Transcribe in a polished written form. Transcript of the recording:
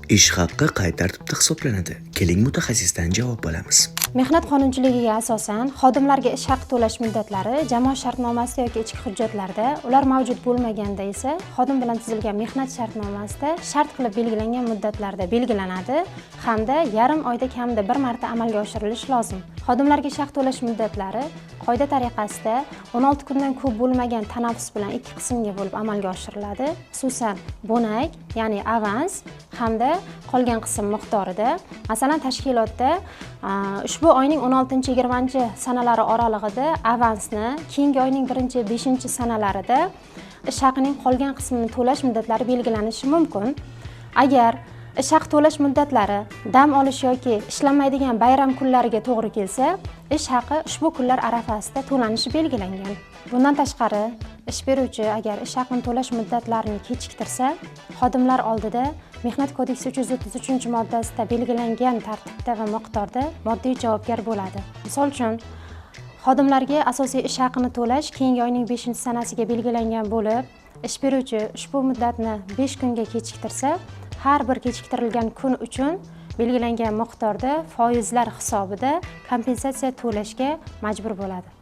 Ish haqqi qay tartibda hisoblanadi? Keling mutaxassisdan javob olamiz. Mehnat qonunchiligiga asosan xodimlarga ish haqi to'lash muddatlari jamoa shartnomasida yoki ichki hujjatlarda, ular mavjud bo'lmaganda esa xodim bilan tuzilgan mehnat shartnomasida shart qilib belgilangan muddatlarda belgilanadi hamda yarim oyda kamida bir marta amalga oshirilishi lozim. Xodimlarga ish haqi to'lash muddatlari qoida tariqasida 16 kundan ko'p bo'lmagan tanaffus bilan ikki qismga bo'lib amalga oshiriladi. Xususan, bonak, ya'ni avans hamda qolgan qism miqdorida. Masalan, tashkilotda ushbu oyning 16-20 sanalari oralig'ida avansni, keyingi oyning 1-5 sanalarida ish haqining qolgan qismini to'lash muddatlari belgilanishi mumkin. Agar ish haqi to'lash muddatlari dam olish yoki ishlanmaydigan bayram kunlariga to'g'ri kelsa, ish haqi ushbu kunlar arafasida to'lanishi belgilangan. Bundan tashqari, ish beruvchi agar ish haqini to'lash muddatlarini kechiktirsa, xodimlar oldida Mehnat kodeksi 333-moddasida belgilangan tartibda va miqdorda moddiy javobgar bo'ladi. Misol uchun, xodimlarga asosiy ish haqini to'lash keyingi oyning 5-sanasiga belgilangan bo'lib, ish beruvchi ushbu muddatni 5 kunga kechiktirsa, har bir kechiktirilgan kun uchun belgilangan miqdorda foizlar hisobida kompensatsiya to'lashga majbur bo'ladi.